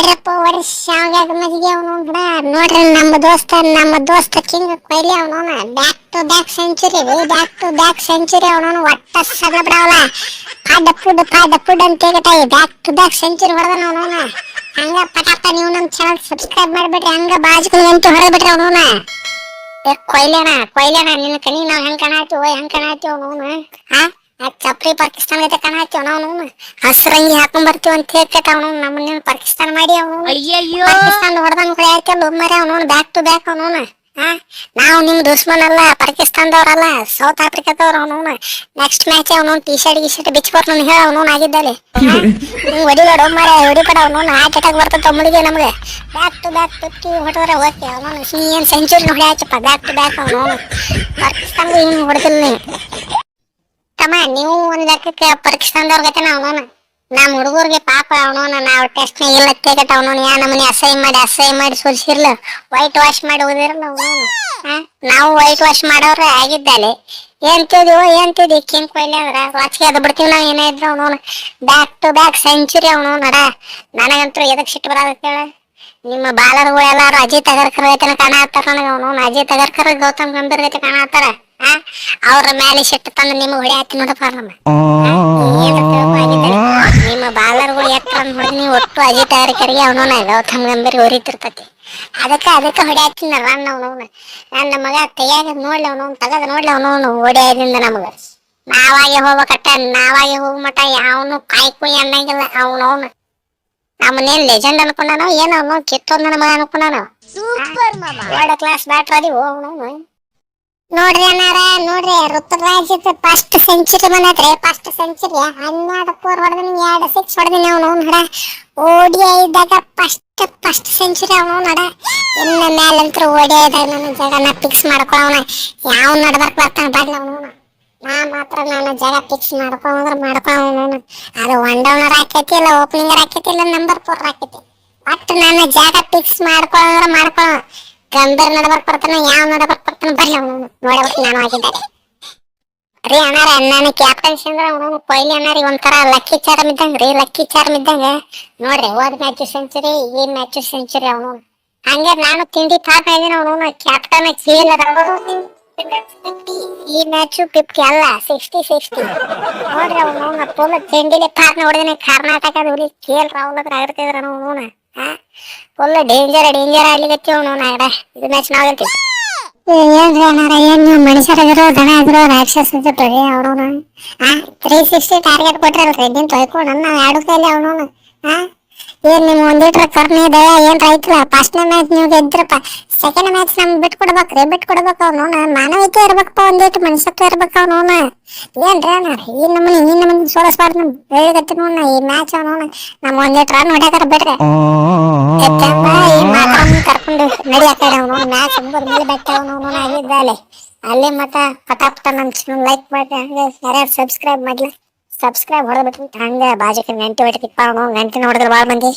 ಇದ್ರಪ್ಪ ವರ್ಷ ಶಾವ್ಯಾಗ ಮಜ್ಜಿಗೆ ಅವನು ಬಿಡ ನೋಡ್ರಿ ನಮ್ಮ ದೋಸ್ತ ಕಿಂಗ್ ಕೊಹ್ಲಿ ಅವನು ಬ್ಯಾಕ್ ಟು ಬ್ಯಾಕ್ ಸೆಂಚುರಿ ಅವನು ಒಟ್ಟ ಸದ ಬಿಡವಲ್ಲ ಪಾಡ ಫುಡ್ ಅಂತ ಹೇಗಟಾಯಿ ಬ್ಯಾಕ್ ಟು ಬ್ಯಾಕ್ ಸೆಂಚುರಿ ಹೊಡೆದ ಅವನು ಹಂಗ ಪಟಾಪ ನೀವು ನಮ್ಮ ಚಾನಲ್ ಸಬ್ಸ್ಕ್ರೈಬ್ ಮಾಡ್ಬಿಟ್ರಿ ಹಂಗ ಬಾಜುಕಂತೂ ಹೊಡೆದ್ಬಿಟ್ರಿ ಅವನು ಕೊಯ್ಲೆಣ ನಿನ್ನ ಕಣಿ ನಾವ್ ಹೆಂಗ್ ಕಾಣಾತೀವಿ ಅವನು ಚಪ್ರಿ ಪಾಕಿಸ್ತಾನ ಐತೆ ಕಾಣಾತೀವಿ ಅವನು ಹಸ್ರಂಗಿ ಹಾಕೊಂಡ್ ಬರ್ತೀವಿ ಅಂತ ಹೇಳ್ಕೇಟ ಅವನು ನಮ್ಮನ್ನ ಪಾಕಿಸ್ತಾನ ಮಾಡಿ ಅವನು ಪಾಕಿಸ್ತಾನ ಹೊಡೆದಂಗ್ ಹೊಡೆಯಾಕಲ್ಲ ಒಮ್ಮರೆ ಅವನು ಬ್ಯಾಕ್ ಟು ಬ್ಯಾಕ್ ಅವನು ನಾವು ನಿಮ್ ದುಶ್ಮನ್ ಅಲ್ಲ ಪಾಕಿಸ್ತಾನದವ್ರಲ್ಲ ಸೌತ್ ಆಫ್ರಿಕಾದವ್ರ ಅವನು ನೆಕ್ಸ್ಟ್ ಮ್ಯಾಚ್ ಅವನು ಟಿ ಶರ್ಟ್ ಬಿಚ್ಕೊಟ್ ಹೇಳ ಅವನು ಆಗಿದ್ದಲ್ಲಿ ಹೊಡಿಬೇಡ ಒಮ್ಮರೆ ಹೊಡಿಬೇಡ ಅವನು ಹಾರ್ಟ್ ಅಟ್ಯಾಕ್ ಬರ್ತದ ತಮ್ಮಳಿಗೆ ನಮ್ಗೆ ಬ್ಯಾಕ್ ಟು ಬ್ಯಾಕ್ 50 ಹೊಡೆದ್ರೆ ಓಕೆ ಅವನು ನೀ ಏನ್ ಸೆಂಚುರಿ ಹೊಡೆಯಾಚಪ್ಪ ಬ್ಯಾಕ್ ಟು ಬ್ಯಾಕ್ ಅವನು ಪಾಕಿಸ್ತಾನ ಹಿಂಗ್ ಹೊಡೆದಿಲ್ಲ ತಮ್ಮ ನೀವು ಒಂದ್ ಲೆಕ್ಕಕ್ಕೆ ಪಾಕಿಸ್ತಾನದವ್ರ ಗತೆ ಅವನು ನಮ್ಮ ಹುಡುಗರಿಗೆ ಪಾಪ ಅವನು ನಾವು ಟೆಸ್ಟ್ ನಾಗ ಇಲ್ಲ ತೆಗಟ ಅವನು ಯಾ ನಮ್ಮನೆ ಅಸಹ್ಯ ಮಾಡಿ ಸುರಿಸಿರ್ಲ ವೈಟ್ ವಾಶ್ ಮಾಡಿ ಓದಿರಲ್ಲ ಅವನು ನಾವು ವೈಟ್ ವಾಶ್ ಮಾಡೋರು ಆಗಿದ್ದಾಲೆ ಏನ್ ತಿದ್ದಿ ಕಿಂಗ್ ಕೊಹ್ಲಿ ಅಂದ್ರ ವಾಚಿಗೆ ಅದು ಬಿಡ್ತೀವಿ ನಾವ್ ಏನೇ ಇದ್ರು ಅವನು ಬ್ಯಾಕ್ ಟು ಬ್ಯಾಕ್ ಸೆಂಚುರಿ ಅವನು ನಡ ನನಗಂತೂ ಎದಕ್ ಸಿಟ್ಟು ಬರೋದಕ್ಕೆ ಹೇಳ ನಿಮ್ಮ ಬಾಲರ್ಗಳು ಎಲ್ಲಾರು ಅಜಿತ್ ಅಗರ್ಕರ್ ಗೈತನ ಕಾಣತ್ತಾರ ನನಗೆ ಅವನು ಅಜಿತ್ ಅಗರ್ಕರ್ ಗೌತಮ್ ಗಂಭೀರ್ ಗೈತೆ ಕಾಣತ್ತಾರ ಅವ್ರ ಮೇಲೆ ಸಿಟ್ಟು ತಂದು ನಿಮ್ಗೆ ಹೊಡೆ ನೋಡಪ್ಪ ನಿಮ್ಮ ಬಾಲರ್ಗಳು ಎತ್ತರ ನೋಡಿ ನೀವು ಒಟ್ಟು ಅಜಿತ್ ಅಗರ್ಕರ್ಗೆ ಅವನೋನ ಗೌತಮ್ ಗಂಭೀರ್ ಹೊರಿತಿರ್ತತಿ ಅದಕ್ಕೆ ಹೊಡೆ ಹಾಕ್ತೀನಿ ರನ್ ಅವನವನು ನನ್ನ ಮಗ ತೆಗಿಯಾಗ ನೋಡ್ಲಿ ಅವನವನು ತಗದ ನೋಡ್ಲಿ ಅವನವನು ಹೊಡೆಯದಿಂದ ನಮಗ ನಾವಾಗೆ ಹೋಗ ಮಟ ಯಾವನು ಕಾಯ್ಕುಯ್ ಅನ್ನಂಗಿಲ್ಲ ಅವನವನು ನಮ್ಮನೇನ್ ಲೆಜೆಂಡ್ ಅನ್ಕೊಂಡಾನೋ ಏನೋ ಅವನು ಕಿತ್ತೊಂದ ನನ್ನ ಮಗ ಅನ್ಕೊಂಡಾನೋ ವರ್ಲ್ಡ್ ಕ್ಲಾಸ್ ಬ್ಯಾಟ್ರ್ ಅದೀವು ಅವನವನು ನೋಡ್ರಿ ಋತುರಾಜ್ ಫಸ್ಟ್ ಸೆಂಚುರಿ ಬಂದೈತ್ರಿ ಫಸ್ಟ್ ಸೆಂಚುರಿ 12 4 ಹೊಡೆದಿನಿ 2 6 ಹೊಡೆದಿನಿ ಅವನು ನಡ ಓಡಿಐ ಇದ್ದಾಗ ಫಸ್ಟ್ ಸೆಂಚುರಿ ಅವನು ನಡ ಇನ್ನ ಮೇಲಂತ್ರ ಓಡಿಐ ಇದ್ದಾಗ ನನ್ನ ಜಗನ ಫಿಕ್ಸ್ ಮಾಡ್ಕೊಳವನ ಯಾವ ನಡ್ಬರ್ಕ್ ಬರ್ತಾನ ಬರ್ಲ ಅವನು ನಾ ಮಾತ್ರ ನನ್ನ ಜಾಗ ಫಿಕ್ಸ್ ಮಾಡ್ಕೊಳವನು ಅದು ಒನ್ ಡೌನರ್ ಆಕೈತಿ ಇಲ್ಲ ಓಪನಿಂಗರ್ ಆಕೈತಿ ಇಲ್ಲ ನಂಬರ್ 4 ಆಕೈತಿ ಒಟ್ಟು ನನ್ನ ಜಾಗ ಫಿಕ್ಸ್ ಮಾಡ್ಕೊಳ ಗಂಭೀರ್ ನಡ್ಬರ್ಕ್ ಬರ್ತಾನ ಯಾವ ನಡ್ಬರ್ಕ್ ಬರ್ತಾನ ಬರ್ಲಿ ಅವನು ನೋಡಬೇಕು ನಾನು ಆಗಿದ್ದಾರೆ ರೀ ಅಣ್ಣಾರ ನನ್ನ ಕ್ಯಾಪ್ಟನ್ಸಿ ಅಂದ್ರೆ ಅವನು ಕೊಹ್ಲಿ ಅಣ್ಣಾರಿ ಒಂಥರ ಲಕ್ಕಿ ಚಾರ್ಮ್ ಇದ್ದಂಗ ನೋಡ್ರಿ ಹೋದ್ ಮ್ಯಾಚ್ ಸೆಂಚುರಿ ಈ ಮ್ಯಾಚ್ ಸೆಂಚುರಿ ಅವನು ಹಂಗೆ ನಾನು ತಿಂಡಿ ತಾತ ಇದೀನಿ ಅವನು ಕ್ಯಾಪ್ಟನ್ ಈ ಮ್ಯಾಚ್ 50 ಅಲ್ಲ 60 ನೋಡ್ರಿ ಅವನು ಫುಲ್ ತಿಂಡಿಲಿ ಪಾರ್ನ ಹೊಡೆದಿನಿ ಕರ್ನಾಟಕದ ಹುಲಿ KL ರಾಹುಲ್ ಹತ್ರ ಆಗಿರ್ತಿದ್ರ ಅವನು ಫುಲ್ ಡೇಂಜರ್ ಆಡ್ಲಿಕ್ಕೆ ಅವನು ಇದು ಮ್ಯಾಚ್ ನಾವ್ ಗೆಲ್ತೀವಿ ಏನ್ರಿ ಅಣ್ಣಾರ ಏನ್ ನೀವು ಮನುಷ್ಯರಾಗಿರೋ ದನ ಆಗಿರೋ ರಾಕ್ಷಸ ಇದ್ರಿ ಅವನು 360 ಟಾರ್ಗೆಟ್ ಕೊಟ್ರಲ್ರಿ ನಿಂತು ಹೊಯ್ಕೊಂಡು ನನ್ನ ಆಡುತ್ತಲ್ಲಿ ಅವನು ಏನ್ ನಿಮ್ ಒಂದಿಟ್ರ ಕರ್ನಿ ದಯ ಏನ್ ರೈತಲ್ಲ ಫಸ್ಟ್ನೇ ಮ್ಯಾಚ್ ನೀವು ಗೆದ್ರಪ್ಪ ಸೆಕೆಂಡ್ ಮ್ಯಾಚ್ ನಮ್ಗೆ ಬಿಟ್ಕೊಡ್ಬೇಕು ಅವನು ಮಾನವೀಯತೆ ಇರ್ಬೇಕಪ್ಪ ಒಂದಿಟ್ಟು ಮನುಷ್ಯತ್ವ ಇರ್ಬೇಕು ಅವನು ಏನ್ರಿ ಅಣ್ಣಾರ ಈ ನಮ್ಮನೆ ಸೋಲಿಸ್ಬಾರ್ದು ನಮ್ ಹೇಳಿಗತ್ತಿ ನೋಡ ಈ ಮ್ಯಾಚ್ ಅವನು ನಮ್ ಒಂದಿಟ್ಟು ರನ್ ಹೊಡ್ಯಾಕರ ಬಿಡ್ರಿ ಈ ಮಾತ್ರ ಕರ್ಕೊಂಡು ನಡಿಯಾಕಡೆ ಅವನು ಮ್ಯಾಚ್ ಮೇಲೆ ಬೆಟ್ಟ ಅವನು ಆಗಿದ್ದಾಲೆ ಅಲ್ಲೇ ಮತ್ತ ಪಟಾಪಟ ನಮ್ ಚಾನಲ್ ಲೈಕ್ ಮಾಡಿ ಹಂಗೆ ಯಾರ್ಯಾರು ಸಬ್ಸ್ಕ್ರೈಬ್ ಹೊಡೆದ್ಬಿಟ್ಟು ಹಂಗೆ ಬಾಜುಕ ಗಂಟೆ ಹೊಡಿತಿಪ್ಪ ಅವನು ಗಂಟೆ ಹೊಡೆದ್ರೆ ಭಾಳ ಮಂದಿ